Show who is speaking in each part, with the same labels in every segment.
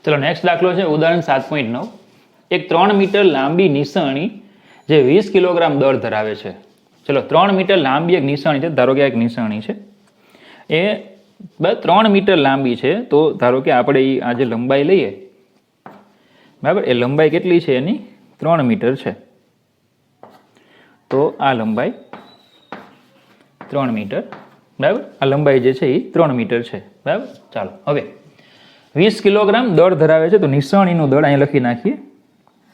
Speaker 1: ચલો નેક્સ્ટ દાખલો છે ઉદાહરણ 7.9. એક 3 મીટર લાંબી નિશાણી જે 20 કિલોગ્રામ દળ ધરાવે છે. ચલો 3 મીટર લાંબી એક નિશાણી છે, ધારો કે એક નિશાણી છે એ 3 મીટર લાંબી છે. તો ધારો કે આપણે આ જે લંબાઈ લઈએ, બરાબર, એ લંબાઈ કેટલી છે એની 3 મીટર છે. તો આ લંબાઈ 3 મીટર, બરાબર, આ લંબાઈ જે છે એ 3 મીટર છે, બરાબર. ચાલો હવે 20 કિલોગ્રામ દળ ધરાવે છે. તો નિશાણીનું દળ અહીં લખી નાખીએ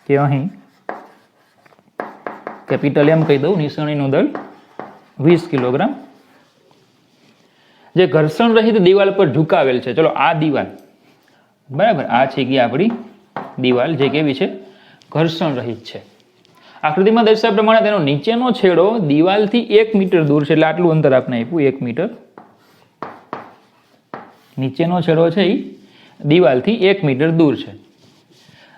Speaker 1: કે અહીં કેપિટલ એમ કહી દઉં, નિશાણીનું દળ 20 કિલોગ્રામ જે ઘર્ષણ રહિત દિવાલ પર ઝુકાવેલ છે. ચલો આ દિવાલ, બરાબર, આ છે કે આપણી દિવાલ જે કેવી છે, ઘર્ષણ રહિત છે. આકૃતિમાં દર્શાવ્યા પ્રમાણે તેનો નીચેનો છેડો દિવાલથી 1 મીટર દૂર છે. એટલે આટલું અંતર આપણે આપ્યું 1 મીટર. નીચેનો છેડો છે એ દિવાલથી 1 મીટર દૂર છે.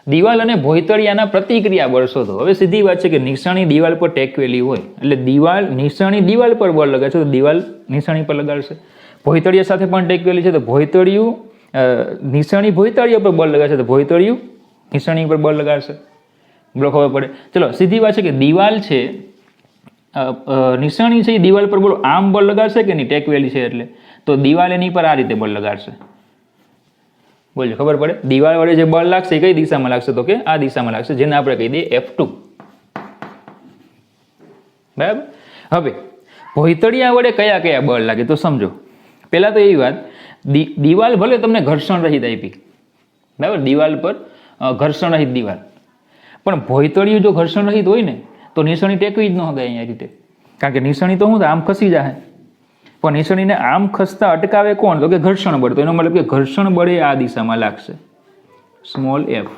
Speaker 1: દિવાલ અને ભોયતળિયાના પ્રતિક્રિયા બળ શોધો. હવે સીધી વાત છે કે નિશાણી દિવાલ પર ટેકવેલી હોય એટલે નિશાણી દિવાલ પર બળ લગાડશે તો દિવાલ નિશાણી પર લગાડશે. ભોયતળિયા સાથે પણ ટેકવેલી છે તો ભોયતળિયું નિશાણી ભોયતળિયા પર બળ લગાડશે તો ભોયતળિયું નિશાણી પર બળ લગાડશે. બોલો ખબર પડે. ચલો સીધી વાત છે કે દિવાલ છે, નિશાણી છે એ દિવાલ પર બોલો આમ બળ લગાડશે કે નહીં, ટેકવેલી છે એટલે, તો દિવાલ એની પર આ રીતે બળ લગાડશે. બોલો ખબર પડે. દિવાલ વડે જે બળ લાગશે એ કઈ દિશામાં લાગશે, તો કે આ દિશામાં લાગશે, જેને આપણે કહી દઈએ F2, બરાબર. હવે ભોયતળિયા વડે કયા કયા બળ લાગે તો સમજો. પહેલા તો એવી વાત, દિવાલ ભલે તમને ઘર્ષણ રહિત આપી, બરાબર, દિવાલ પર ઘર્ષણ રહિત દિવાલ, પણ ભોયતળિયું જો ઘર્ષણ રહિત હોય ને તો નિશાણી ટેકવી જ ન હગાય અહીંયા રીતે, કારણ કે નિશાણી તો શું આમ ખસી જાય, પણ નિશાણીને આમ ખસતા અટકાવે કોણ, તો કે ઘર્ષણ બળ. તો એનો મતલબ કે ઘર્ષણ બળે આ દિશામાં લાગશે, સ્મોલ f,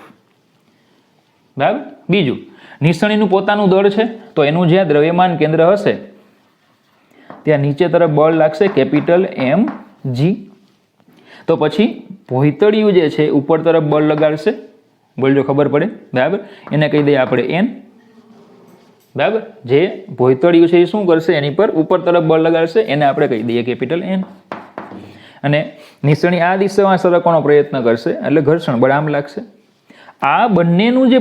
Speaker 1: બરાબર. બીજું, નિશાણીનું પોતાનું દળ છે તો એનું જ્યાં દ્રવ્યમાન કેન્દ્ર હશે ત્યાં નીચે તરફ બળ લાગશે કેપિટલ mg. તો પછી ભોયતળિયું જે છે ઉપર તરફ બળ લગાડશે, બોલજો ખબર પડે, બરાબર, એને કહી દઈએ આપણે n, બરાબર. જે ભોયતળિયું છે એ શું કરશે, એની પર ઉપર તરફ બળ લગાડશે, એને આપણે કહી દઈએ કેપિટલ n. અને નિશાણી આ દિશામાં સરકવાનો પ્રયત્ન કરશે એટલે ઘર્ષણ બળ આમ લાગશે. આ બંનેનું જે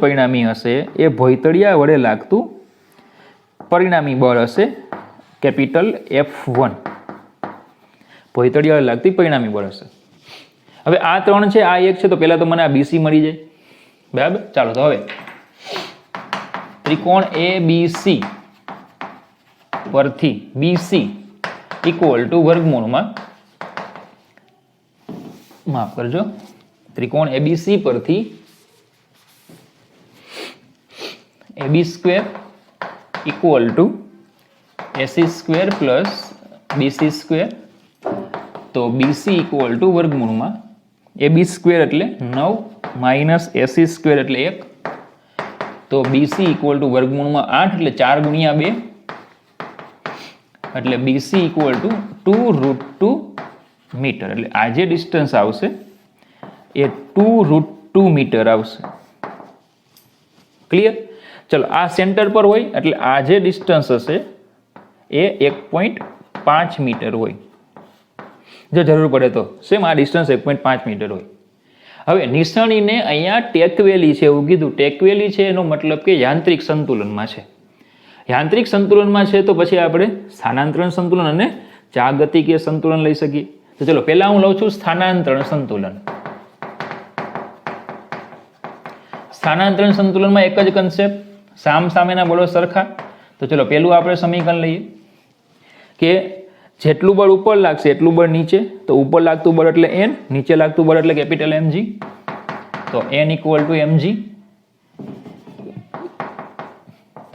Speaker 1: પરિણામી હશે એ ભોયતળિયા વડે લાગતું પરિણામી બળ હશે કેપિટલ F1, ભોયતળિયા વડે લાગતી પરિણામી બળ હશે. હવે આ 3 છે, આ 1 છે, તો પહેલા તો મને આ BC મળી જાય, બરાબર. ચાલો તો હવે ત્રિકોણ ABC પરથી BC ઇક્વલ ટુ વર્ગમૂળમાં, માફ કરજો, ત્રિકોણ ABC પરથી AB square equal to AC square plus BC square. તો BC ઇક્વલ ટુ વર્ગમૂળમાં AB સ્ક્વેર એટલે 9 માઇનસ AC સ્ક્વેર એટલે 1. તો BC ઇક્વલ ટુ વર્ગમૂળમાં 8 એટલે 4 ગુણ્યા 2 એટલે BC ઇક્વલ ટુ 2√2 મીટર. એટલે આ જે ડિસ્ટન્સ આવશે એ 2√2 મીટર આવશે. ક્લિયર. ચલો આ સેન્ટર પર હોય એટલે આ જે ડિસ્ટન્સ હશે એ 1.5 મીટર હોય, જો જરૂર પડે તો સેમ આ ડિસ્ટન્સ 1.5 મીટર હોય. હવે નિશાણીને અહીંયા ટેકવેલી છે એવું કીધું. ટેકવેલી છે એનો મતલબ કે યાંત્રિક સંતુલનમાં છે. યાંત્રિક સંતુલનમાં છે તો પછી આપણે સ્થાનાંતરણ સંતુલન અને ચાગતિકીય સંતુલન લઈ શકીએ. તો ચલો પહેલા હું લઉં છું સ્થાનાંતરણ સંતુલન. સ્થાનાંતરણ સંતુલનમાં એક જ કન્સેપ્ટ, સામ સામેના બળો સરખા. તો ચલો પહેલું આપણે સમીકરણ લઈએ કે જેટલું બળ ઉપર લાગશે એટલું બળ નીચે. તો ઉપર લાગતું બળ એટલે n, નીચે લાગતું બળ એટલે કેપિટલ mg. તો n ઇક્વલ ટુ mg.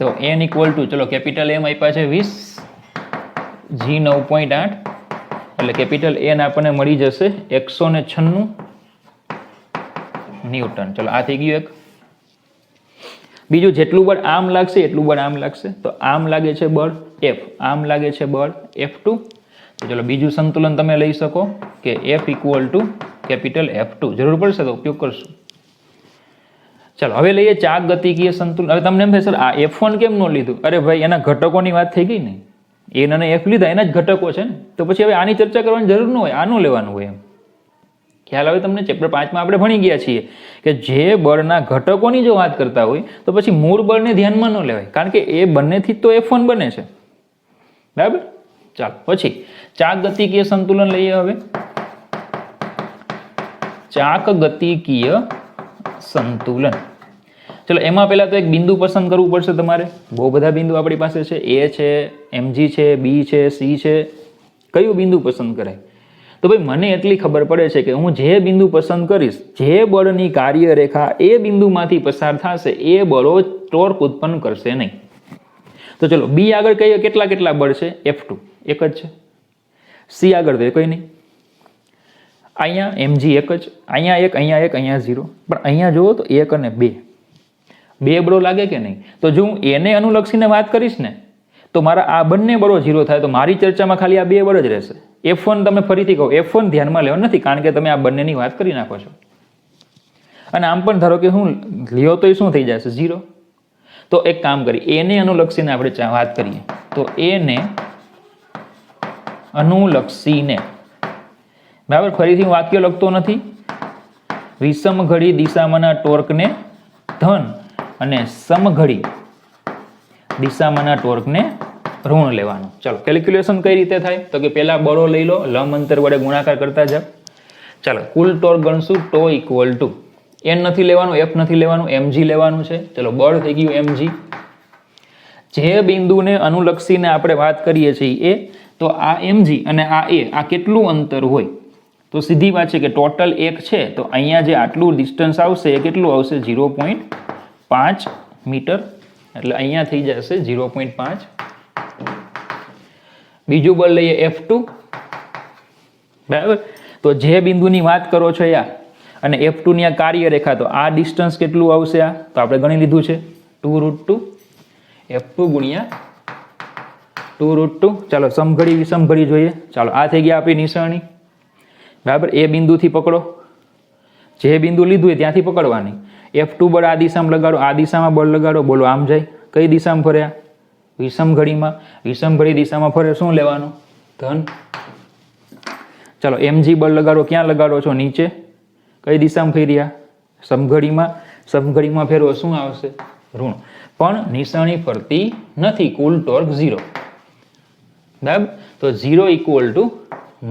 Speaker 1: તો n ઇક્વલ ટુ ચલો કેપિટલ m આપ્યા છે 20, g 9.8 એટલે કેપિટલ n આપણને મળી જશે 196 ન્યૂટન. ચલો આ થઈ ગયું એક. બીજું, જેટલું બળ આમ લાગશે એટલું બળ આમ લાગશે. તો આમ લાગે છે બળ F, આમ લાગે છે બળ F2. તો ચલો બીજું સંતુલન તમે લઈ શકો કે F equal to capital F2. જરૂર પડશે તો ઉપયોગ કરશું. ચાલો હવે લઈએ ચાક ગતિકીય સંતુલન. હવે તમને એમ થાય સર આ F1 કેમ ન લીધું? અરે ભાઈ એના ઘટકોની વાત થઈ ગઈ ને, n અને f લીધા એના જ ઘટકો છે ને, તો પછી હવે આની ચર્ચા કરવાની જરૂર ન હોય, આનું લેવાનું હોય એમ. ખ્યાલ આવે તમને? ચેપ્ટર 5માં આપણે ભણી ગયા છીએ કે જે બળના ઘટકોની જો વાત કરતા હોય તો પછી મૂળ બળને ધ્યાનમાં ન લેવાય, કારણ કે એ બંનેથી જ તો F1 બને છે, બરાબર? ચાલો પછી ચાક ગતિકીય સંતુલન લઈએ. હવે ચાક ગતિકીય સંતુલન, ચલો એમાં પહેલા તો એક બિંદુ પસંદ કરવું પડશે તમારે. બહુ બધા બિંદુ આપણી પાસે છે, A છે, MG છે, B છે, C છે. કયું બિંદુ પસંદ કરાય? તો ભાઈ મને એટલી ખબર પડે છે કે હું જે બિંદુ પસંદ કરીશ, જે બળની કાર્યરેખા એ બિંદુમાંથી પસાર થશે એ બળો ટોર્ક ઉત્પન્ન કરશે નહીં. તો ચલો B આગળ કહીએ કેટલા કેટલા બળ છે? F2 એક જ છે. C આગળ તો કંઈ નહીં. અહીંયા MG એક જ, અહીંયા એક, અહીંયા એક, અહીંયા 0. પણ અહીંયા જુઓ તો 1 અને 2 બે બળો લાગે કે નહીં? તો જો હું એને અનુલક્ષીને વાત કરીશ ને તો મારા આ બંને બળો 0 થાય, તો મારી ચર્ચામાં ખાલી આ બે બળ જ રહેશે. F1 તમે ફરીથી કહો, F1 ધ્યાનમાં લેવા નથી, કારણ કે તમે આ બંનેની વાત કરી નાખો છો. અને આમ પણ ધારો કે હું લ્યો તો એ શું થઈ જશે? 0. તો એક કામ કરી, એને અનુલક્ષીને આપણે વાત કરીએ તો એને અનુલક્ષીને, બરાબર? ફરીથી હું વાક્ય લખતો નથી. વિષમઘડી દિશામાંના ટોર્કને ધન અને સમઘડી દિશામાંના ટોર્કને ઋણ લેવાનું. ચાલો કેલ્ક્યુલેશન કઈ રીતે થાય? તો કે પહેલા બળો લઈ લો, લંબ અંતર વડે ગુણાકાર કરતા જાવ. ચાલો કુલ ટોર્ક ગણશું. ટો ઇક્વલ ટુ N નથી લેવાનું, F નથી લેવાનું, mg લેવાનું છે. ચલો બળ થઈ ગયું mg. જે બિંદુને અનુલક્ષીને આપણે વાત કરીએ છીએ એ, તો આ mg અને આ a, આ કેટલું અંતર હોય? તો સીધી વાત છે કે ટોટલ 1 છે, તો અહીંયા જે આટલું ડિસ્ટન્સ આવશે એ કેટલું આવશે? 0.5 મીટર. એટલે અહીંયા થઈ જશે 0.5. બીજું બળ લઈએ F2, બરાબર? તો જે બિંદુની વાત કરો છો યા અને F2 ની આ કાર્યરેખા, તો આ ડિસ્ટન્સ કેટલું આવશે? આ તો આપણે ગણી લીધું છે 2√2 F2 ગુણ્યા 2√2. ચાલો સમઘડી વિષમઘડી જોઈએ. ચાલો આ થઈ ગયા આપણી નિશાની, બરાબર? એ બિંદુથી પકડો, જે બિંદુ લીધું હોય ત્યાંથી પકડવાની. F2 બળ આ દિશામાં લગાડો, આ દિશામાં બળ લગાડો. બોલો આમ જાય, કઈ દિશામાં ફર્યા? વિષમઘડીમાં. વિષમઘડી દિશામાં ફરે, શું લેવાનું? ધન. ચાલો mg બળ લગાડો, ક્યાં લગાડો છો? નીચે. કઈ દિશામાં ફેર્યા? સમઘડીમાં. સમઘડીમાં ફેરવો, શું આવશે? ઋણ. પણ નિશાની ફરતી નથી, કુલ ટોર્ક 0, બરાબર? તો 0 ઇક્વલ ટુ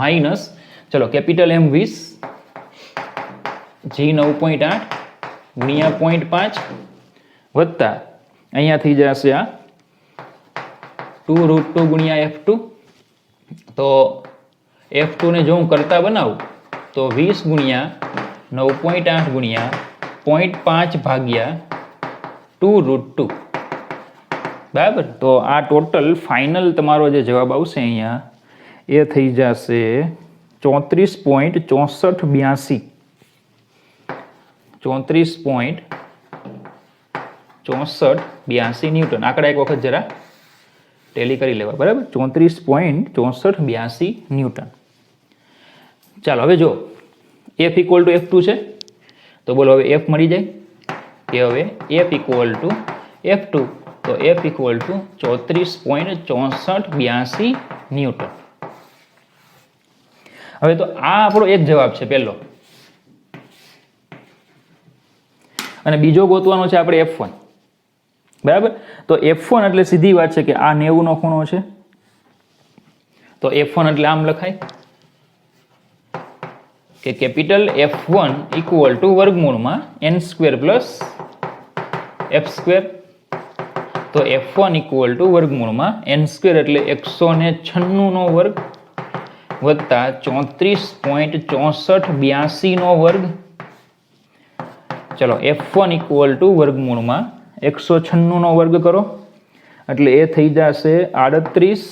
Speaker 1: માઇનસ, ચલો કેપિટલ M 20, G 9.8 ગુણ્યા 0.5 વત્તા અહીંયા થઈ જશે આ 2√2 ગુણ્યા F2. તો F2 ને જો હું કરતા બનાવું તો 20 ગુણ્યા 9.8 ગુણ્યા 0.5 ભાગ્યા 2√2, બરાબર? તો આ ટોટલ ફાઇનલ તમારો જે જવાબ આવશે અહીંયા એ થઈ જશે 34.6482. 34.6482 ન્યૂટન. આંકડા એક વખત જરા ટેલી કરી લેવા, બરાબર? 34.6482 ન્યૂટન. ચાલો હવે જો F ઇક્વલ ટુ F2 છે, તો બોલો હવે F મળી જાય કે હવે F ઇક્વલ ટુ F2, તો F ઇક્વલ ટુ 34.6482 ન્યૂટન. હવે તો આ આપણો એક જવાબ છે પહેલો, અને બીજો ગોતવાનો છે આપણે F1, બરાબર? તો F1 એટલે સીધી વાત છે કે આ 90 નો ખૂણો છે, તો F1 એટલે આમ લખાય કે કેપિટલ F1 ઇક્વલ ટુ વર્ગમૂળમાં n² પ્લસ f². તો F1 ઇક્વલ ટુ વર્ગમૂળમાં n² એટલે 196 નો વર્ગ વત્તા 34.6482 નો વર્ગ. ચલો F1 ઇક્વલ ટુ વર્ગમૂળમાં 196 નો વર્ગ કરો એટલે એ થઈ જશે 38,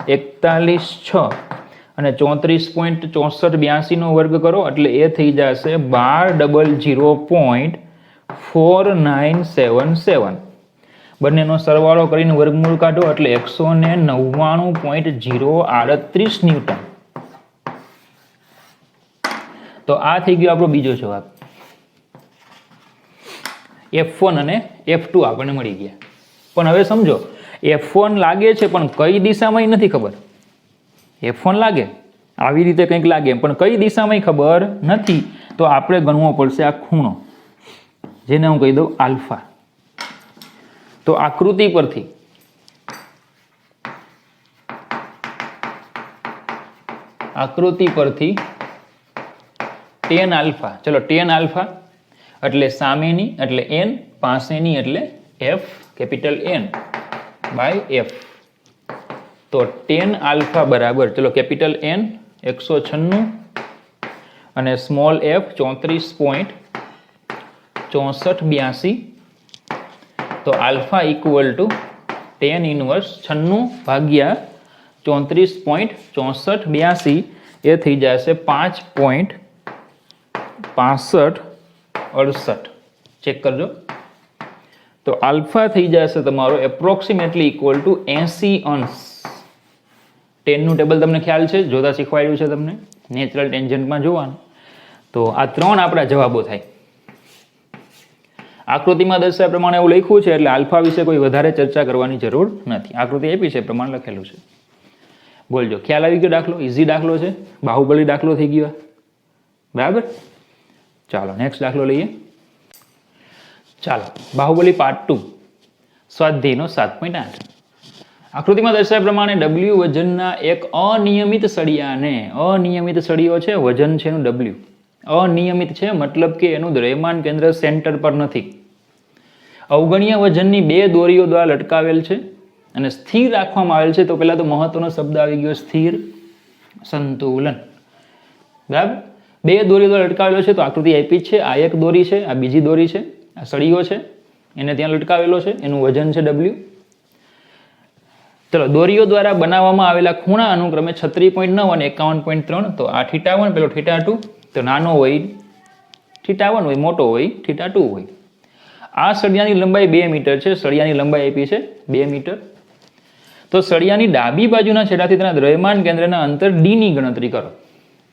Speaker 1: 41, 6 અને 34.6482 નો વર્ગ કરો એટલે એ થઈ જશે 1200.4977. બંનેનો સરવાળો કરીને વર્ગમૂળ કાઢો એટલે 199.038 ન્યૂટન. તો આ થઈ ગયો આપણો બીજો જવાબ. F1 અને F2 આપણને મળી ગયા. પણ હવે સમજો F1 લાગે છે પણ કઈ દિશામાં નથી ખબર. F1 લાગે આવી રીતે કંઈક લાગે પણ કઈ દિશામાં ખબર નથી, તો આપણે ગણવો પડશે આ ખૂણો, જેને હું કહી દઉં આલ્ફા. તો આકૃતિ પરથી tan આલ્ફા, ચલો tan આલ્ફા એટલે સામેની એટલે n, પાસેની એટલે f, capital N by f. તો tan આલ્ફા બરાબર, ચલો કેપિટલ N 196 અને સ્મોલ f 34.6482. તો alpha equal to tan inverse 96 ભાગ્યા 34.6482 એ થઈ જશે 5.6568. ચેક કરજો. તો આલ્ફા થઈ જશે તમારો એપ્રોક્સિમેટલી ઇક્વલ ટુ 80 અંશ. 10 નું ટેબલ તમને ખ્યાલ છે, જોતા શીખવાડ્યું છે તમને, નેચરલ ટેન્જન્ટમાં જોવાનું. તો આ 3 આપણા જવાબો થાય. આકૃતિમાં દર્શાવ્યા પ્રમાણે એવું લખ્યું છે એટલે આલ્ફા વિશે કોઈ વધારે ચર્ચા કરવાની જરૂર નથી. આકૃતિ આપી છે, પ્રમાણ લખેલું છે. બોલજો, ખ્યાલ આવી ગયો? દાખલો ઇઝી દાખલો છે, બાહુબલી દાખલો થઈ ગયો. બરાબર, ચાલો નેક્સ્ટ દાખલો લઈએ. ચાલો, બાહુબલી પાર્ટ 2, સ્વાધ્યાયનો 7.8. આકૃતિમાં દર્શાવ્યા પ્રમાણે W વજનના એક અનિયમિત સળિયાને, અનિયમિત સળિયો છે, વજન છે એનું W, અનિયમિત છે મતલબ કે એનું દ્રવ્યમાન કેન્દ્ર સેન્ટર પર નથી. અવગણ્ય વજનની 2 દોરીઓ દ્વારા લટકાવેલ છે અને સ્થિર રાખવામાં આવેલ છે. તો પહેલા તો મહત્વનો શબ્દ આવી ગયો, સ્થિર સંતુલન. બરાબર, 2 દોરીઓ દ્વારા લટકાવેલો છે. તો આકૃતિ આપી જ છે, આ એક દોરી છે, આ બીજી દોરી છે, આ સળિયો છે, એને ત્યાં લટકાવેલો છે, એનું વજન છે W. ચલો, દોરીઓ દ્વારા બનાવવામાં આવેલા ખૂણા અનુક્રમે 36.9 અને 51.3. તો આ θ1, પેલો θ2, તો નાનો હોય θ1 હોય, મોટો હોય θ2 હોય. આ સળિયાની લંબાઈ 2 મીટર છે. સળિયાની લંબાઈ આપી છે 2 મીટર. તો સળિયાની ડાબી બાજુના છેડાથી તેના દ્રવ્યમાન કેન્દ્રના અંતર D ની ગણતરી કરો.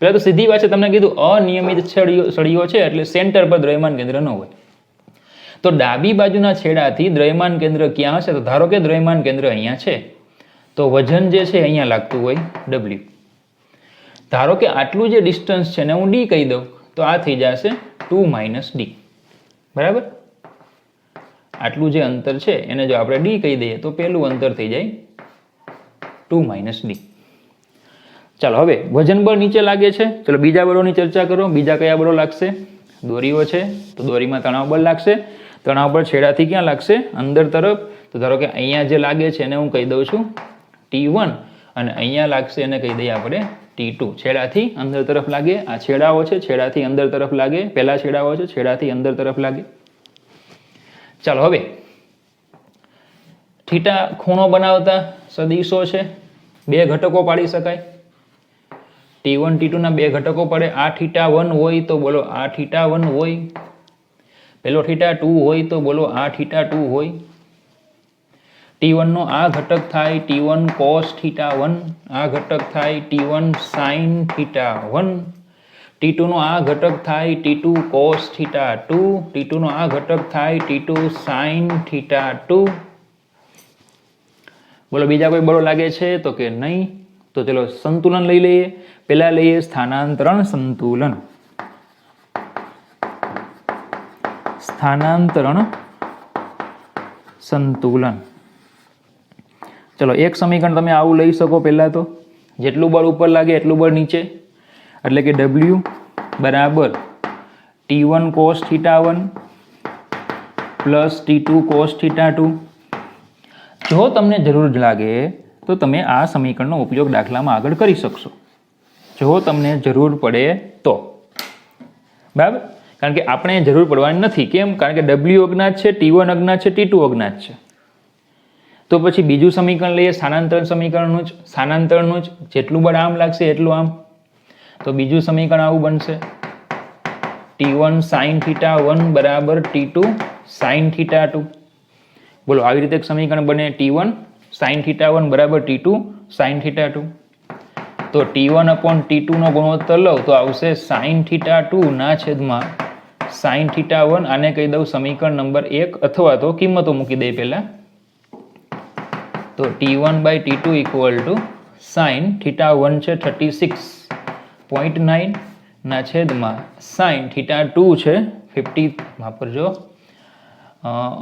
Speaker 1: પહેલા તો સીધી વાત છે, તમને કીધું અનિયમિત સળિયો છે એટલે સેન્ટર પર દ્રવ્યમાન કેન્દ્ર ન હોય. તો ડાબી બાજુના છેડાથી દ્રવ્યમાન કેન્દ્ર ક્યાં હશે? તો ધારો કે દ્રવ્યમાન કેન્દ્ર અહીંયા છે, તો વજન જે છે અહીંયા લાગતું હોય W. ધારો કે આટલું જે ડિસ્ટન્સ છે ને હું D કહી દઉં, તો આ થઈ જશે 2 - D. બરાબર, આટલું જે અંતર છે એને જો આપણે D કહી દઈએ તો પહેલું અંતર થઈ જાય 2 - D. ચાલો, હવે વજન બળ નીચે લાગે છે. ચલો બીજા બળોની ચર્ચા કરો. બીજા કયા બળો લાગશે? દોરીઓ છે, તો દોરીમાં તણાવ બળ લાગશે. તણાવ બળ છેડાથી ક્યાં લાગશે? અંદર તરફ. તો ધારો કે અહીંયા જે લાગે છે એને હું કહી દઉં છું T1 અને અહીંયા લાગશે એને કહી દઈએ આપણે T2. છેડાથી અંદર તરફ લાગે. આ છેડાઓ છે, છેડાથી અંદર તરફ લાગે. પહેલા છેડાઓ છે, છેડાથી અંદર તરફ લાગે. ચાલો, હવે થીટા ખૂણો બનાવતા સદીશો છે, 2 ઘટકો પાડી શકાય. T1 T2 ના 2 ઘટકો પડે. આ θ1 હોય તો બોલો આ θ1 હોય, પેલો θ2 હોય તો બોલો આ θ2 હોય. T1 નો આ ઘટક થાય T1 cos θ1, આ ઘટક થાય T1 sin θ1. T2 નો આ ઘટક થાય T2 cos θ2, T2 નો આ ઘટક થાય T2 sin θ2. બોલો બીજા કોઈ બળો લાગે છે? તો કે નહીં. તો ચલો સંતુલન લઈ લઈએ. પહેલા લઈએ સ્થાનાંતરણ સંતુલન. સ્થાનાંતરણ સંતુલન. ચલો, એક સમીકરણ તમે આવું લઈ શકો. પહેલા તો જેટલું બળ ઉપર લાગે એટલું બળ નીચે, એટલે કે W બરાબર T1 cos θ1 plus T2 cos θ2. જો તમને જરૂર લાગે તો તમે આ સમીકરણનો ઉપયોગ દાખલામાં આગળ કરી શકશો, જો તમને જરૂર પડે તો. બરાબર, કારણ કે આપણે જરૂર પડવાની નથી. કેમ? કારણ કે W અજ્ઞાત છે, T1 અજ્ઞાત છે, T2 અજ્ઞાત છે. તો પછી બીજું સમીકરણ લઈએ, સ્થાનાંતરણ સમીકરણનું જ. સ્થાનાંતરણનું જ જેટલું બળ આમ લાગશે એટલું આમ. તો બીજું સમીકરણ આવું બનશે T1 sin θ1 બરાબર T2 sin θ2. બોલો આવી રીતે એક સમીકરણ બને T1 sin θ1 બરાબર T2 sin θ2. તો T1/T2 નો ગુણોત્તર લઉં તો આવશે sin θ2 ના છેદમાં sin θ1. આને કહી દઉં સમીકરણ નંબર 1, અથવા તો કિંમતો મૂકી દઈએ પહેલા. તો T1/T2 ઇક્વલ ટુ sin θ1 છે 36 0.9 ના છેદમાં સાઇન θ2 છે 50, વાપરજો,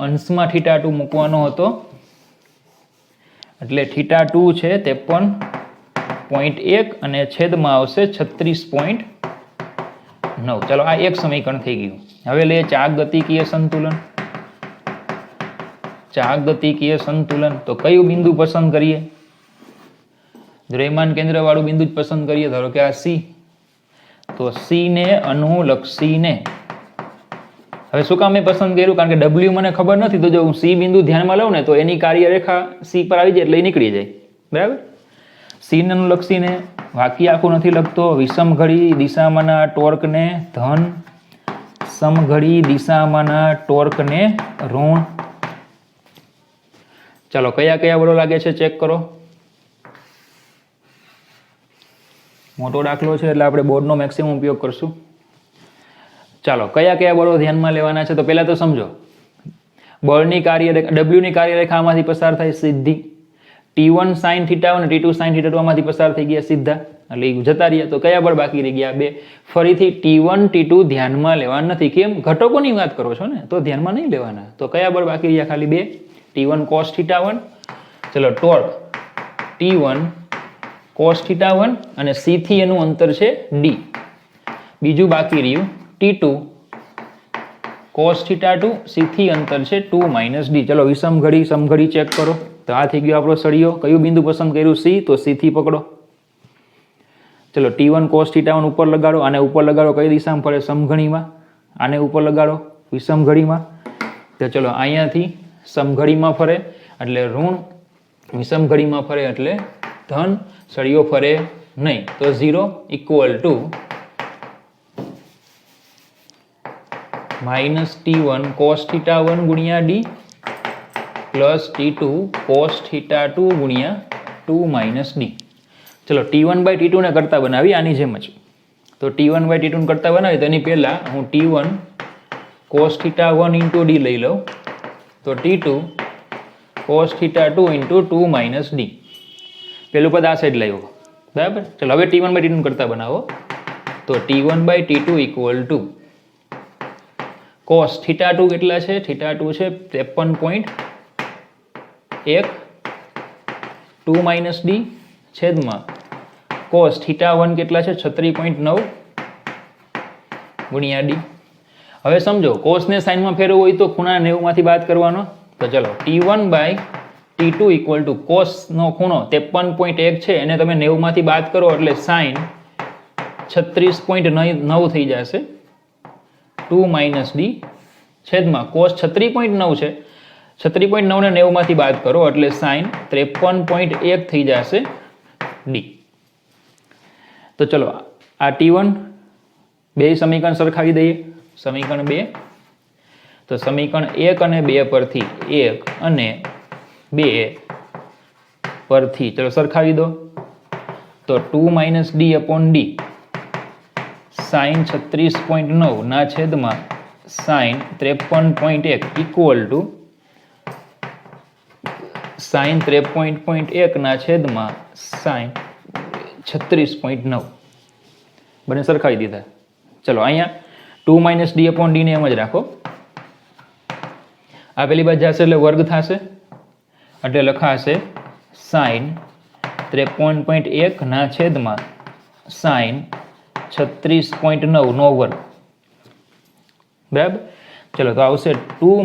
Speaker 1: અંશમાં θ2 મૂકવાનો હતો એટલે θ2 છે 53.1 અને છેદમાં આવશે 36.9. ચાલો આ એક સમીકરણ થઈ ગયું. હવે લે ચાક ગતિકીય સંતુલન. ચાક ગતિકીય સંતુલન તો કયું બિંદુ પસંદ કરીએ? દ્રવ્યમાન કેન્દ્ર વાળું બિંદુ જ પસંદ કરીએ. ધારો કે આ સી, તો સી ને અનુલક્ષીને, હવે શું કામ મેં પસંદ કર્યું? કારણ કે ડબલ્યુ મને ખબર નથી, તો જો હું સી બિંદુ ધ્યાનમાં લઉં ને તો એની કાર્યરેખા સી પર આવી જાય એટલે એ નીકળી જાય. બરાબર? સી ને અનુલક્ષીને વાક્ય આખું નથી લખતો. વિષમઘડી દિશામાંના ટોર્કને ધન, સમઘડી દિશામાંના ટોર્કને ઋણ. ચાલો કયા કયા બળો લાગે છે ચેક કરો. મોટો દાખલો છે એટલે આપણે બોર્ડનો મેક્સિમમ ઉપયોગ કરશું. ચાલો કયા કયા બળો ધ્યાનમાં લેવાના છે તો પહેલા તો સમજો. બળની કાર્યરેખા, ડબલ્યુની કાર્યરેખા આમાંથી પસાર થાય સીધી. T1 sin θ1 અને T2 sin θ2 આમાંથી પસાર થઈ ગયા સીધા, એટલે એ જતા રહ્યા. તો કયા બળ બાકી રહી ગયા? બે. ફરીથી T1 T2 ધ્યાનમાં લેવાના નથી. કેમ? ઘટકોની વાત કરો છો ને, તો ધ્યાનમાં નહીં લેવાના. તો કયા બળ બાકી રહ્યા? ખાલી બે. T1 cos θ1, ચલો ટોર્ક T1 cos θ1 અને C થી એનું અંતર છે D. બીજું બાકી રહ્યું T2 cos θ2, C થી અંતર છે 2 - D. ચલો વિષમઘડી સમઘડી ચેક કરો. તો આ થઈ ગયો આપણો સળિયો. કયું બિંદુ પસંદ કર્યું? C. તો C થી પકડો. ચલો T1 cos θ1 ઉપર લગાડો, આને ઉપર લગાડો. કઈ દિશામાં ફરે? સમઘડીમાં. આને ઉપર લગાડો વિષમઘડીમાં. તો ચલો અહીંયાથી સમઘડીમાં ફરે એટલે ઋણ, વિષમઘડીમાં ફરે એટલે ધન. સળિયો ફરે નહીં તો 0 = -T1 cos θ1 ગુણ્યા D પ્લસ T2 cos θ2 ગુણ્યા 2 - D. ચલો T1/T2 ને કરતા બનાવી આની જેમ જ. તો T1/T2 ને કરતા બનાવી તો એની પહેલા હું T1 cos θ1 × D લઈ લઉં, તો T2 cos θ2 × 2 - D. પેલું પદ આ સાઈડ લાવ્યો. બરાબર? ચલો હવે T1/T2 કરતા બનાવો. તો T1/T2 = cos θ2 કેટલા છે? θ2 છે 53.1, 2 - D છેદમાં cos θ1 કેટલા છે? 36.9 ગુણ્યા D. હવે સમજો cos ને sin માં ફેરવવું હોય તો ખૂણા 90 માંથી બાદ કરવાનો. તો ચલો T1/T2 = cos નો ખૂણો 53.1 છે, એને તમે 90 માંથી બાદ કરો એટલે sin 36.9 થઈ જશે. 2 - D છેદમાં cos 36.9 છે, 36.9 ને 90 માંથી બાદ કરો એટલે sin 53.1 થઈ જશે D. તો ચલો આ T1 બે સમીકરણ સરખાવી દઈએ. સમીકરણ 2, તો સમીકરણ 1 અને 2 પરથી 1 અને 2 પરથી ચલો સરખાવી દો. તો 2 - D/D sin 36.9 ના છેદમાં sin 53.1 = sin 53.1 ના છેદમાં sin 36.9. બંને સરખાવી દીધા. ચલો અહીંયા 2 - D/D ને એમ જ રાખો. આ પેલી બાજુ જશે એટલે વર્ગ થશે એટલે લખાશે sin 53.1 ના છેદમાં sin 36.9 નો વર્ગ. બરાબર? ચલો તો આવશે 2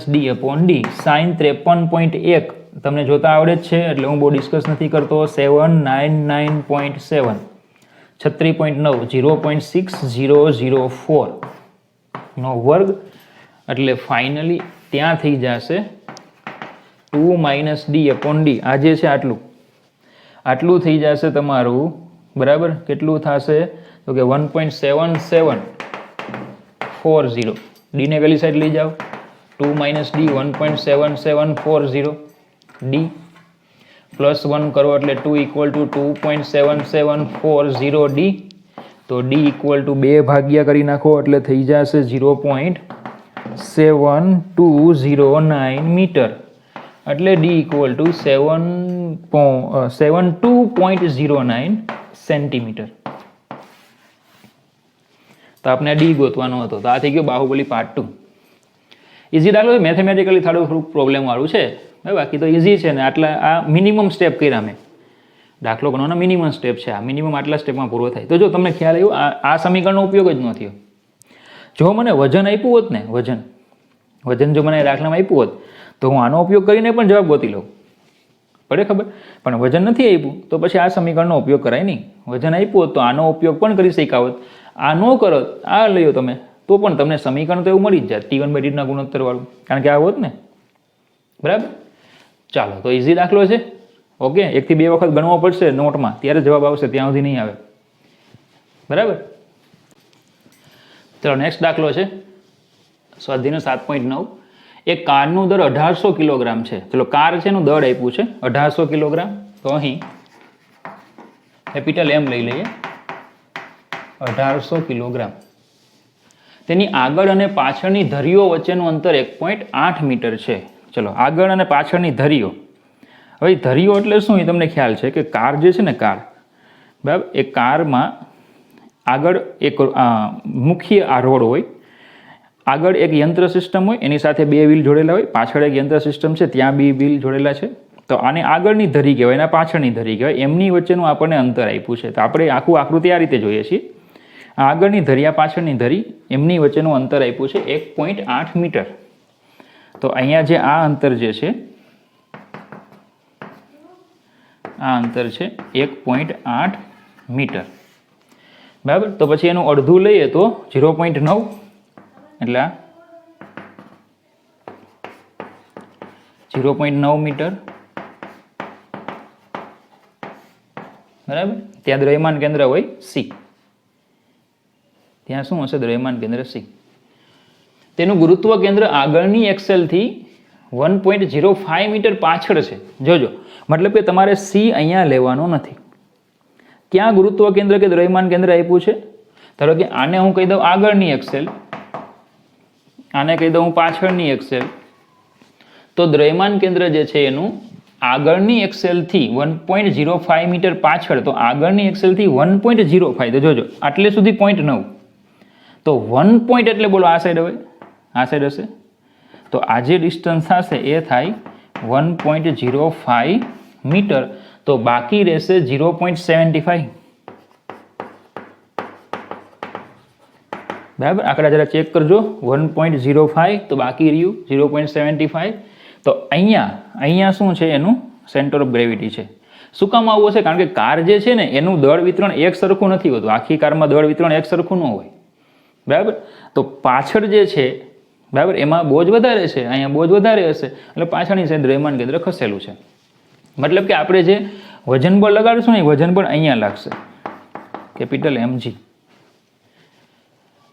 Speaker 1: - D/D sin 53.1. તમને જોતા આવડે જ છે એટલે હું બહુ ડિસ્કસ નથી કરતો. 799.7 36.9 0.6004 નો વર્ગ એટલે ફાઇનલી ત્યાં થઈ જશે 2 - D/D. આ જે છે આટલું થઈ જશે તમારું. બરાબર? કેટલું થશે તો કે 1.7740. D ને પેલી સાઈડ લઈ જાઓ. 2 - D 1.7740. D +1 કરો એટલે 2 = 2.7740 D. તો D = 2 ભાગ્યા કરી નાખો એટલે થઈ જશે 0.7209 મીટર. એટલે D = 72.09 સેન્ટીમીટર. તો આપણે ડી ગોતવાનો હતો. તો આ થઈ ગયો બાહુબલી પાર્ટ 2. ઇઝી દાખલો મેથેમેટિકલી થોડું પ્રોબ્લેમ વાળું છે, બાકી તો ઇઝી છે ને. આટલા આ મિનિમમ સ્ટેપ કર્યા મેં. દાખલો ગણવાનો મિનિમમ સ્ટેપ છે, આ મિનિમમ આટલા સ્ટેપમાં પૂરો થાય. તો જો તમને ખ્યાલ આવ્યો, આ સમીકરણનો ઉપયોગ જ ન થયો. જો મને વજન આપ્યું હોત ને, વજન જો મને દાખલામાં આપ્યું હોત તો હું આનો ઉપયોગ કરીને પણ જવાબ ગોતી લઉં, પડે ખબર. પણ વજન નથી આપ્યું તો પછી આ સમીકરણનો ઉપયોગ કરાય નહીં. વજન આપ્યું હોત તો આનો ઉપયોગ પણ કરી શક્યા હોત. આ ન કરો, આ લયો તમે, તો પણ તમને સમીકરણ તો એવું મળી જ જાય, T1/T2 ગુણોત્તર વાળું, કારણ કે આ હોત ને. બરાબર. ચાલો, તો ઇઝી દાખલો છે. ઓકે, 1 થી 2 વખત ગણવો પડશે નોટમાં, ત્યારે જવાબ આવશે, ત્યાં સુધી નહીં આવે. બરાબર. ચલો, નેક્સ્ટ દાખલો છે સ્વાધ્યાયનો 7.9. એક કારનું દર 1800 કિલોગ્રામ છે. ચલો, કાર છે એનું દળ આપ્યું છે 1800 કિલોગ્રામ. તો અહીં કેપિટલ M લઈ લઈએ, 1800 કિલોગ્રામ. તેની આગળ અને પાછળની ધરીઓ વચ્ચેનું અંતર 1.8 મીટર છે. ચલો, આગળ અને પાછળની ધરીઓ. હવે ધરીઓ એટલે શું એ તમને ખ્યાલ છે કે કાર જે છે ને, કાર, બરાબર, એ કારમાં આગળ એક મુખ્ય રોડ હોય, આગળ એક યંત્ર સિસ્ટમ હોય, એની સાથે 2 વ્હીલ જોડેલા હોય, પાછળ એક યંત્ર સિસ્ટમ છે, ત્યાં 2 વ્હીલ જોડેલા છે. તો આને આગળની ધરી કહેવાય, એના પાછળની ધરી કહેવાય. એમની વચ્ચેનું આપણને અંતર આપ્યું છે. તો આપણે આખું આકૃતિ આ રીતે જોઈએ છીએ. આગળની ધરી, આ પાછળની ધરી, એમની વચ્ચેનું અંતર આપ્યું છે 1.8 મીટર. તો અહીંયા જે આ અંતર જે છે, આ અંતર છે 1.8 મીટર. બરાબર. તો પછી એનું અડધું લઈએ તો 0.9, એટલે 0.9 મીટર. બરાબર. ત્યાં દ્રવ્યમાન કેન્દ્ર હોય C. ત્યાં શું હશે? દ્રવ્યમાન કેન્દ્ર C. તેનું ગુરુત્વ કેન્દ્ર આગળની એક્સેલથી 1.05 મીટર પાછળ છે. જોજો, મતલબ કે તમારે C અહીંયા લેવાનો નથી. ક્યાં ગુરુત્વ કેન્દ્ર કે દ્રવ્યમાન કેન્દ્ર આપ્યું છે? ધારો કે આને હું કહી દઉં આગળની એક્સેલ, આને કહી દઉં પાછળની એક્સેલ. તો દ્રવ્યમાન કેન્દ્ર જે છે એનું આગળની એક્સેલથી 1.05 મીટર પાછળ. તો આગળની એક્સેલથી 1.05, તો જોજો આટલે સુધી 0.9. તો 1 પોઈન્ટ એટલે બોલો આ સાઈડ, હવે આ સાઈડ હશે. તો આ જે ડિસ્ટન્સ થશે એ થાય 1.05 મીટર. તો બાકી રહેશે 0.75. બરાબર. આંકડા જરા ચેક કરજો. 1.05 તો બાકી રહ્યું 0.75. તો અહીંયા શું છે? એનું સેન્ટર ઓફ ગ્રેવિટી છે. શું કામ આવું હશે? કારણ કે કાર જે છે ને એનું દળ વિતરણ એક સરખું નથી હોતું. આખી કારમાં દળ વિતરણ એક સરખું ન હોય. બરાબર. તો પાછળ જે છે, બરાબર, એમાં બોજ વધારે છે, અહીંયા બોજ વધારે હશે, એટલે પાછળની સાઈડ દ્રવ્યમાન કેન્દ્ર ખસેલું છે. મતલબ કે આપણે જે વજન બળ લગાડશું ને, વજન બળ અહીંયા લાગશે, કેપિટલ MG.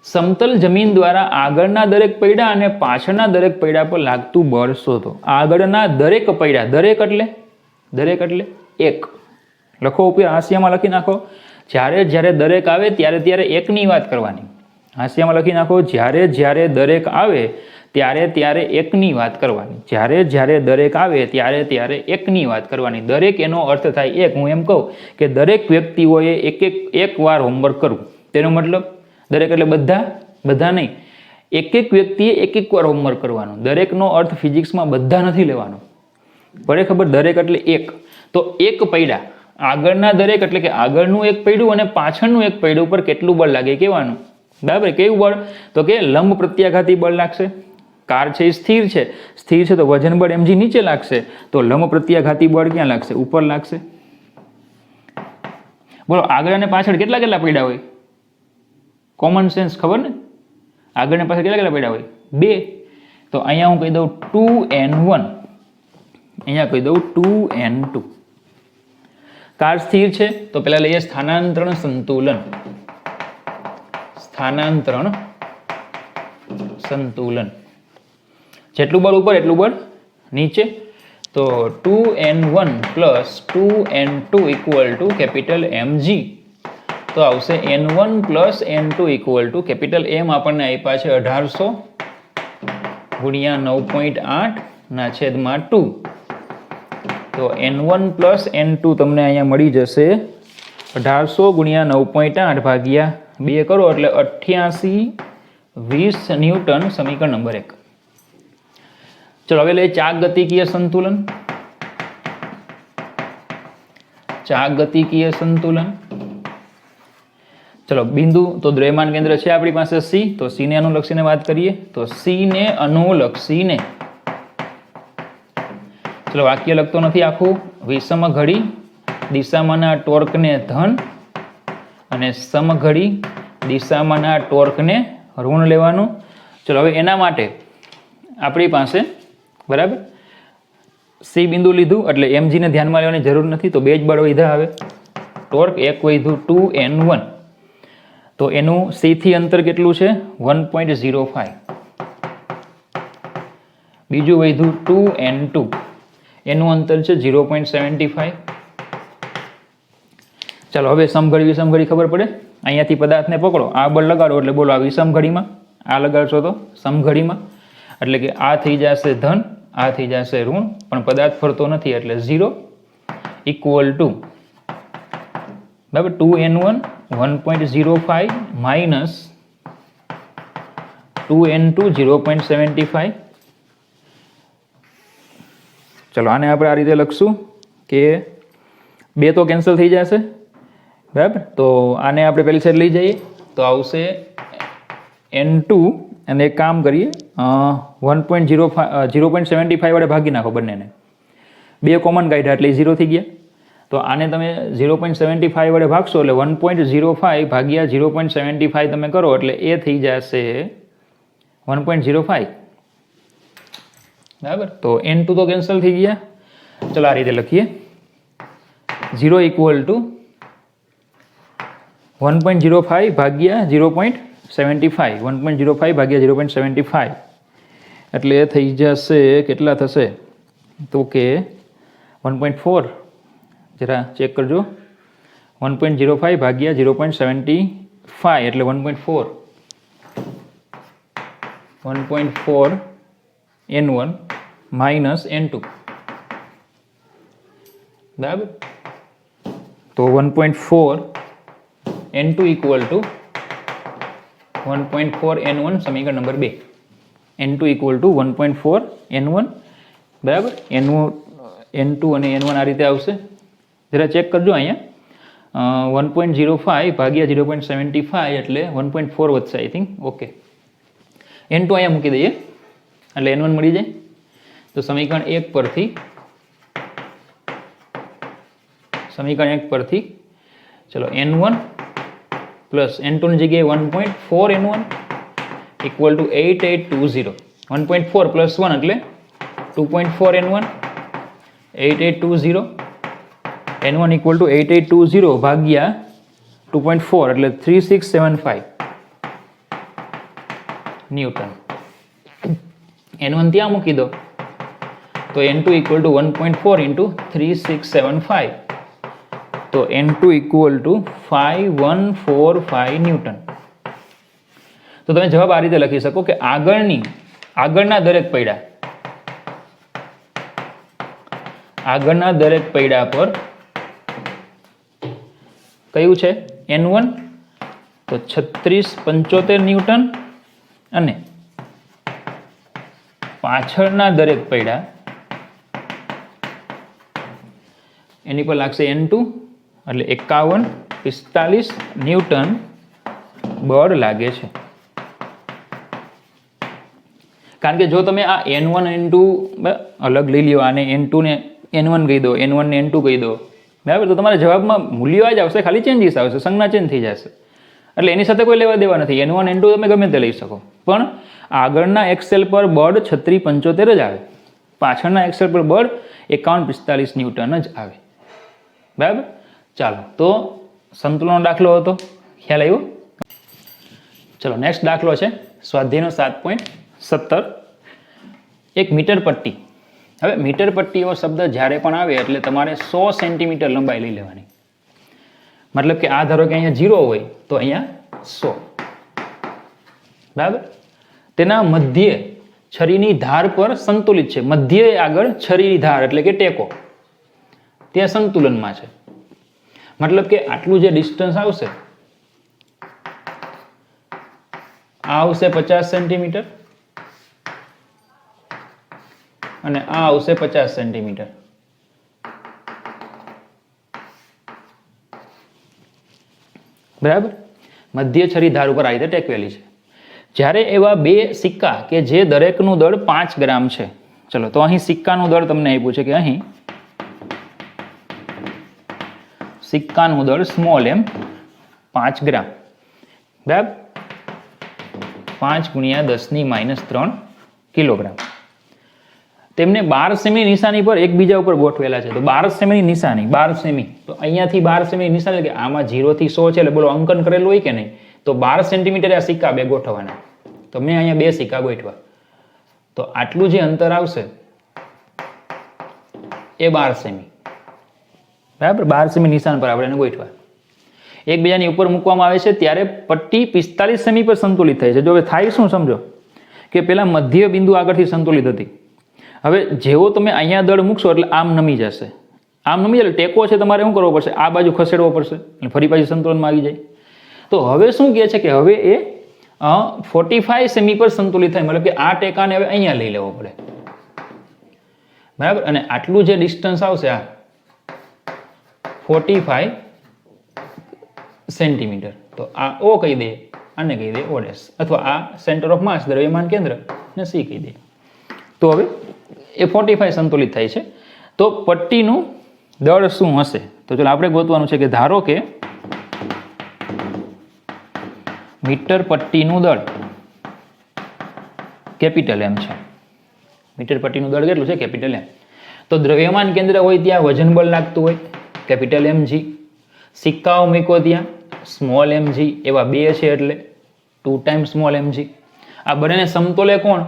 Speaker 1: સમતલ જમીન દ્વારા આગળના દરેક પૈડા અને પાછળના દરેક પૈડા પર લાગતું બળ શોધો. આગળના દરેક પૈડા, દરેક એટલે 1 લખો, ઉપર હાંસિયામાં લખી નાખો. જ્યારે દરેક આવે ત્યારે 1ની વાત કરવાની. હાંસિયામાં લખી નાખો, જ્યારે દરેક આવે ત્યારે 1ની વાત કરવાની. જ્યારે દરેક આવે ત્યારે 1ની વાત કરવાની. દરેક એનો અર્થ થાય 1. હું એમ કહું કે દરેક વ્યક્તિઓએ એક વાર હોમવર્ક કરવું. તેનો મતલબ દરેક એટલે બધા નહીં, એક વ્યક્તિએ એક વાર હોમવર્ક કરવાનું. દરેકનો અર્થ ફિઝિક્સમાં બધા નથી લેવાનો, પડે ખબર? દરેક એટલે 1. તો 1 પૈડા, આગળના દરેક એટલે કે આગળનું એક પૈડું અને પાછળનું એક પૈડું ઉપર કેટલું બળ લાગે કહેવાનું. બરાબર. કેવું બળ? તો કે લંબ પ્રત્યાઘાતી બળ લાગશે. કાર છે એ સ્થિર છે તો વજન બળ mg નીચે લાગશે. તો લંબ પ્રત્યાઘાતી બળ ક્યાં લાગશે? ઉપર લાગશે. બોલો, આગળ અને પાછળ કેટલા પૈડા હોય? કોમન સેન્સ ખબર ને? આગળ અને પાછળ કેટલા પૈડા હોય? 2. તો અહીંયા હું કહી દઉં 2n1, અહીંયા કહી દઉં 2n2. કાર સ્થિર છે તો પેલા લઈએ સ્થાનાંતરણ સંતુલન. જેટલું બળ ઉપર એટલું બળ નીચે. તો 2n1 plus 2n2 equal to capital mg. તો આવશે n1 plus n2 equal to capital M આપણને આપ્યા છે 1800 ગુણ્યા 9.8 ના છેદમાં 2. તો n1 પ્લસ n2 તમને અહીંયા મળી જશે 1800 ગુણ્યા 9.8 ભાગ્યા 2 કરો એટલે 88 20 ન્યૂટન, સમીકરણ નંબર 1. ચલો હવે લઈએ ચાગતિકીય સંતુલન. ચાગતિકીય સંતુલન. ચલો બિંદુ તો દ્રવ્યમાન કેન્દ્ર છે આપણી પાસે સી, તો સી ને અનુલક્ષીને વાત કરીએ તો સી ને અનુલક્ષીને, ચલો વાક્ય લખતો નથી આખું. વિષમઘડી દિશામાંના ટોર્કને ધન અને સમઘડી દિશામાંના ટોર્કને ઋણ લેવાનું. ચલો હવે એના માટે આપણી પાસે બરાબર સી બિંદુ લીધું એટલે એમજી ને ધ્યાનમાં લેવાની જરૂર નથી, તો બે જ બળ વધ્યા. હવે ટોર્ક એક વધ્યું 2n1, તો એનું સી થી અંતર કેટલું છે 1.05. બીજું વધ્યું 2n2, એનું અંતર છે 0.75. ચાલો હવે સમઘડી વિષમઘડી ખબર પડે. અહીંયાથી પદાર્થને પકડો, આ બળ લગાડો એટલે બોલો આ વિષમઘડીમાં, આ લગાડશો તો સમઘડીમાં, એટલે કે આ થઈ જશે ધન, આ થઈ જશે ઋણ, પણ પદાર્થ ફરતો નથી એટલે 0 ઇક્વલ ટુ બરાબર 2n1 1.05 માઇનસ 2n2 0.75. ચલો આને આપણે આ રીતે લખશું કે 2 તો કેન્સલ થઈ જશે બરાબર. તો આને આપણે પેલી સાઈડ લઈ જઈએ તો આવશે n2, અને એક કામ કરીએ 0.75 વડે ભાગી નાખો બંનેને. 2 કોમન કાઢ્યા એટલે 0 થઈ ગયા. તો આને તમે 0.75 વડે ભાગશો એટલે 1.05 ભાગ્યા 0.75 તમે કરો એટલે એ થઈ જશે 1.05 બરાબર. તો n2 તો કેન્સલ થઈ ગયા. ચલો આ રીતે લખીએ 0 ઇક્વલ ટુ 1.05 ભાગ્યા 0.75, 1.05 ભાગ્યા 0.75 એટલે એ થઈ જશે કેટલા થશે તો કે 1.4, જરા ચેક કરજો. 1.05 ભાગ્યા 0.75 એટલે 1.4, 1.4 n1 માઇનસ n2 બરાબર. તો 1.4 n2 ઇક્વલ ટુ 1.4 n1, સમીકરણ number 2. n2 equal to 1.4 n1 બરાબર. n2 અને n1 આ રીતે આવશે. જરા ચેક કરજો અહીંયા 1.05 ભાગ્યા 0.75 એટલે 1.4 વધશે આઈ થિંક. ઓકે, n2 અહીંયા મૂકી દઈએ એટલે n1 મળી જાય. તો સમીકરણ 1 પરથી ચલો n1 પ્લસ n2 ની જગ્યાએ 1.4 n1 ઇક્વલ ટુ 8820. 1.4 પ્લસ 1 એટલે 2.4 n1, 8820 n1 ઇક્વલ ટુ 8820 ભાગ્યા 2.4 એટલે 3675 ન્યૂટન. n1 ત્યાં મૂકી દો તો n2 ઇક્વલ ટુ 1.4 ઇન્ટુ 3675, તો n2 ઇક્વલ ટુ 5145 ન્યૂટન. તો તમે જવાબ આ રીતે લખી શકો કે આગળના દરેક પૈડા પર કયું છે n1 તો 3675 ન્યૂટન, અને પાછળના દરેક પૈડા એની પર લાગશે n2 એટલે 5145 ન્યૂટન બળ લાગે છે. કારણ કે જો તમે આ n1 n2 અલગ લઈ લ્યો, આને n2 ને n1 કહી દો, n1 ને n2 કહી દો બરાબર, તો તમારા જવાબમાં મૂલ્યો જ આવશે, ખાલી ચેન્જીસ આવશે, સંજ્ઞા ચેન્જ થઈ જશે. એટલે એની સાથે કોઈ લેવા દેવા નથી. n1 n2 તમે ગમે તે લઈ શકો, પણ આગળના એક્સેલ પર બળ 3675 જ આવે, પાછળના એક્સેલ પર બળ 5145 ન્યૂટન જ આવે બરાબર. ચાલો, તો સંતુલનનો દાખલો હતો, ખ્યાલ આવ્યો. ચલો નેક્સ્ટ દાખલો છે સ્વાધ્યાયનો 7.17, એક મીટર પટ્ટી. હવે મીટર પટ્ટી એવો શબ્દ જ્યારે પણ આવે એટલે તમારે 100 સેન્ટીમીટર લંબાઈ લઈ લેવાની. મતલબ કે આ ધારો કે અહીંયા 0 હોય તો અહીંયા 100 બરાબર. તેના મધ્ય છરીની ધાર પર સંતુલિત છે. મધ્ય આગળ છરીની ધાર એટલે કે ટેકો ત્યાં સંતુલનમાં છે. મતલબ કે આટલું જે ડિસ્ટન્સ આવશે આ આવશે 50 સેન્ટીમીટર અને આ આવશે 50 સેન્ટીમીટર. બરાબર. મધ્ય છરી ધાર ઉપર આ રીતે ટેકવેલી છે. જ્યારે એવા બે સિક્કા કે જે દરેકનું દળ 5 ગ્રામ છે, ચલો તો અહીં સિક્કાનું દળ તમને આપ્યું છે કે અહીં સિક્કાનું દળ સ્મોલ એમ 5 ગ્રામ. બરાબર. 5 ગુણ્યા 10⁻³ કિલોગ્રામ. તેમને 12 સેમી નિશાની પર એકબીજા ઉપર ગોઠવેલા છે. તો 12 સેમીની નિશાની 12 સેમી, તો અહીંયાથી 12 સેમીની નિશાની કે આમાં 0 થી 100 છે એટલે બોલો અંકન કરેલું હોય કે નહીં, તો 12 સેન્ટીમીટર આ સિક્કા બે ગોઠવવાના. તો મેં અહીંયા બે સિક્કા ગોઠવા, તો આટલું જે અંતર આવશે એ 12 સેમી. બરાબર. 12 સેમી નિશાન પર આપણે એને ગોઠવા. એકબીજાની ઉપર મૂકવામાં આવે છે ત્યારે પટ્ટી 45 સેમી પર સંતુલિત થાય છે. જો હવે થાય શું સમજો કે પેલા મધ્ય બિંદુ આગળથી સંતુલિત હતી, હવે જેવો તમે અહીંયા દળ મૂકશો એટલે આમ નમી જશે. આમ નમી જાય ટેકો છે તમારે શું કરવો પડશે, આ બાજુ ખસેડવો પડશે એટલે ફરી પાછી સંતુલનમાં આવી જાય. તો હવે શું કહે છે કે હવે એ 45 સેમી પર સંતુલિત થાય, મતલબ કે આ ટેકાને હવે અહીંયા લઈ લેવો પડે. બરાબર. અને આટલું જે ડિસ્ટન્સ આવશે આ 45 સેન્ટીમીટર, તો આ ઓ કહી દે, આને કહી દે ઓડેસ, અથવા આ સેન્ટર ઓફ માસ દ્રવ્યમાન કેન્દ્ર ને સી કહી દે. તો હવે એ 45 સંતુલિત થાય છે. તો પટ્ટીનું દળ શું હશે, તો ચાલો આપણે ગોતવાનું છે કે ધારો કે મીટર પટ્ટીનું દળ કેપિટલ એમ છે. મીટર પટ્ટીનું દળ કેટલું છે, કેપિટલ એમ. તો દ્રવ્યમાન કેન્દ્ર હોય ત્યાં વજન બળ લાગતું હોય કેપિટલ એમ જી. સિક્કાઓ મૂકો ત્યાં સ્મોલ એમ જી. એવા બે છે એટલે 2 ટાઈમ્સ સ્મોલ એમ જી. આ બંનેને સમતોલે કોણ,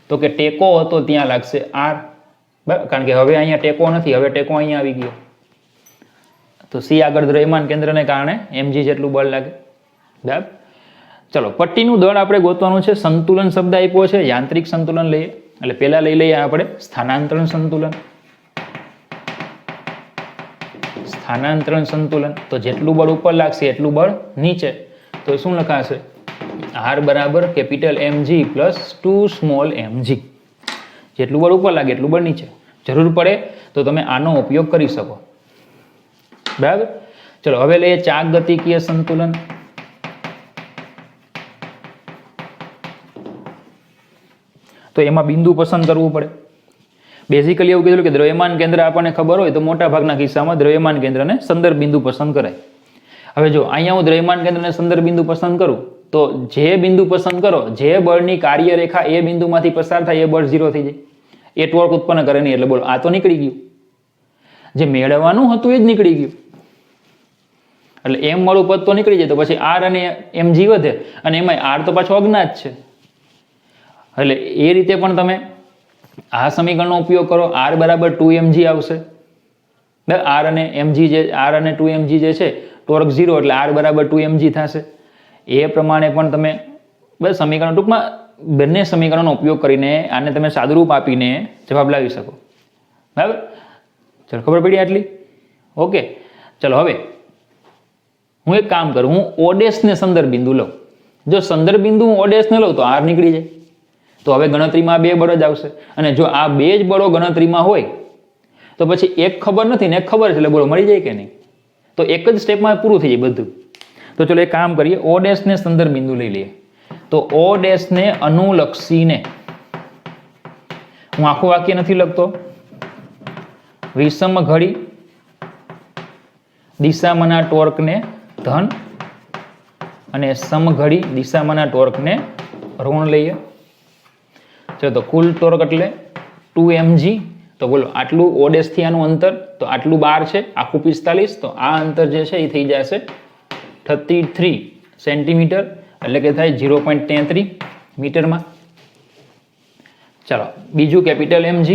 Speaker 1: તો કે ટેકો હતો ત્યાં લાગશે આર. બરાબર. કારણ કે હવે અહીંયા ટેકો નથી, હવે ટેકો અહીંયા આવી ગયો. તો સી આગળ દ્રવ્યમાન કેન્દ્રને કારણે એમજી જેટલું બળ લાગે. બરાબર. ચલો પટ્ટીનું દળ આપણે ગોતવાનું છે. સંતુલન શબ્દ આપ્યો છે, યાંત્રિક સંતુલન લઈએ એટલે પહેલા લઈ લઈએ આપણે સ્થાનાંતરણ સંતુલન. સ્થાનાંતરણ સંતુલન, તો જેટલું બળ ઉપર લાગશે એટલું બળ નીચે. તો શું લખાશે, આર બરાબર capital M G plus 2 small M G. જેટલું બળ ઉપર લાગે એટલું બળ નીચે. જરૂર પડે તો તમે આનો ઉપયોગ કરી શકો. બરાબર. ચલો હવે લઈએ ચાક ગતિકીય સંતુલન. તો એમાં બિંદુ પસંદ કરવું પડે. બેઝિકલી એવું કીધું કે દ્રવ્યમાન કેન્દ્ર આપણને ખબર હોય તો મોટા ભાગના કિસ્સામાં દ્રવ્યમાન કેન્દ્રને સંદર્ભ બિંદુ પસંદ કરાય. હવે જો અહીંયા હું દ્રવ્યમાન કેન્દ્રને સંદર્ભ બિંદુ પસંદ કરું તો જે બિંદુ પસંદ કરો, જે બળની કાર્યરેખા એ બિંદુમાંથી પસાર થાય એ બળ 0 થઈ જાય. એ ટોર્ક ઉત્પન્ન કરે નહીં એટલે બોલો આ તો નીકળી ગયું. જે મેળવવાનું હતું એ જ નીકળી ગયું. એટલે એમ વાળું પદ તો નીકળી જાય. તો પછી આર અને એમ જી વધે, અને એમાં આર તો પાછો અજ્ઞાત છે. એટલે એ રીતે પણ તમે આ સમીકરણનો ઉપયોગ કરો. આર બરાબર 2mg આવશે. આર અને એમજી જે આર અને 2mg જે છે ટોર્ક 0 એટલે આર બરાબર 2mg થશે. એ પ્રમાણે પણ તમે બસ સમીકરણ ટૂંકમાં બંને સમીકરણનો ઉપયોગ કરીને આને તમે સાદુરૂપ આપીને જવાબ લાવી શકો. બરાબર. ચલો ખબર પડી આટલી? ઓકે. ચલો હવે હું એક કામ કરું, હું ઓડેસને સંદર્ભ બિંદુ લઉં. જો સંદર્ભ બિંદુ હું ઓડેસને લઉં તો આર નીકળી જાય. તો હવે ગણતરીમાં બે બળ જ આવશે. અને જો આ બે જ બળો ગણતરીમાં હોય તો પછી એક ખબર નથી ને એક ખબર છે એટલે બળો મળી જાય કે નહીં. તો એક જ સ્ટેપમાં પૂરું થઈ જાય બધું. તો ચલો એક કામ કરીએ, ઓ ડેશને સંદર્ભ બિંદુ લઈ લઈએ. તો ઓ ડેશને અનુલક્ષીને હું આખું વાક્ય નથી લખતો. વિષમ ઘડી દિશામાંના ટોર્કને ધન અને સમઘડી દિશામાંના ટોર્કને ઋણ લઈએ. ચલો તો કુલ ટોર્ક એટલે 2mg. તો બોલો આટલું ઓડેસ થી આનું અંતર, તો આટલું 12 છે, આખું 45. તો આ અંતર જે છે એ થઈ જશે 33 સેન્ટીમીટર, એટલે કે થાય 0.33 મીટરમાં. ચાલો બીજું કેપિટલ mg.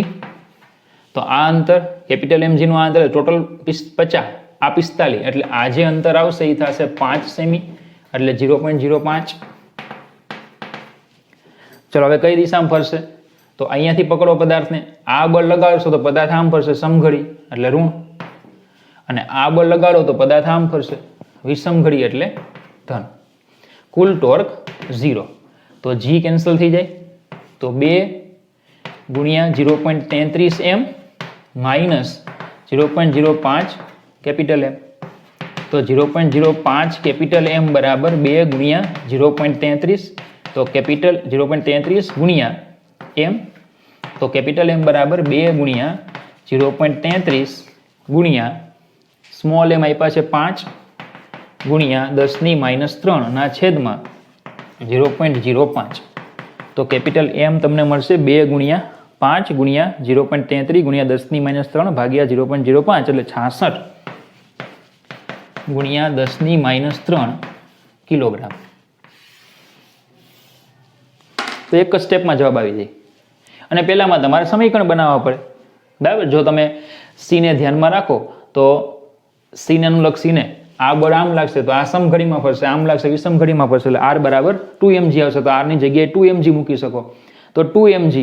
Speaker 1: તો આ અંતર કેપિટલ mg નું આ અંતર ટોટલ 50, આ 45, એટલે આ જે અંતર આવશે એ થશે 5 સેમી, એટલે 0.05. ચલો હવે કઈ દિશામાં ફરશે, તો અહીંયાથી પકડો પદાર્થને, આ બળ લગાડશો તો પદાર્થ આમ ફરશે સમઘડી એટલે ઋણ, અને આ બળ લગાડો તો પદાર્થ આમ ફરશે વિષમઘડી એટલે ધન. કુલ ટોર્ક 0. તો તો જી કેન્સલ થઈ જાય, તો 2 ગુણ્યા 0.33 એમ માઇનસ 0.05 કેપિટલ એમ. તો 0.05 કેપિટલ એમ બરાબર 2 ગુણ્યા 0.33, તો કેપિટલ 0.33 ગુણ્યા એમ, તો કેપિટલ એમ બરાબર 2 ગુણ્યા 0.33 ગુણ્યા સ્મોલ એમ આપ્યા છે 5 ગુણ્યા 10⁻³ ના છેદમાં 0.05. તો કેપિટલ એમ તમને મળશે 2 ગુણ્યા 5 ગુણ્યા 0.33 ગુણ્યા 10⁻³ ભાગ્યા 0.05 એટલે 66 ગુણ્યા 10⁻³ કિલોગ્રામ. તો એક જ સ્ટેપમાં જવાબ આવી જાય. અને પહેલામાં તમારે સમીકરણ બનાવવા પડે, બરાબર. જો તમે સીને ધ્યાનમાં રાખો તો સીને અનુલક્ષ સીને આ બળ આમ લાગશે તો આ સમઘડીમાં ફરશે, આમ લાગશે વિષમઘડીમાં ફરશે, એટલે આર બરાબર 2mg આવશે. તો આરની જગ્યાએ 2mg મૂકી શકો, તો 2mg,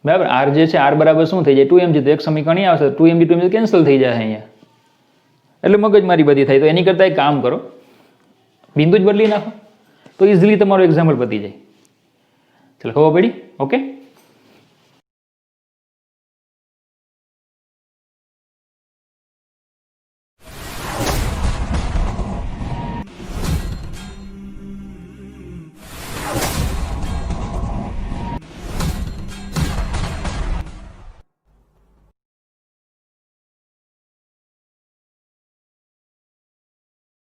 Speaker 1: બરાબર. આર જે છે આર બરાબર શું થઈ જાય 2mg, તો એક સમીકરણ અહીં આવશે 2mg કેન્સલ થઈ જાય અહીંયા, એટલે મગજમારી બધી થાય. તો એની કરતાં એક કામ કરો, બિંદુ જ બદલી નાખો તો ઇઝીલી તમારું એક્ઝામ્પલ પતી જાય. ચલો ખબર પડી? ઓકે.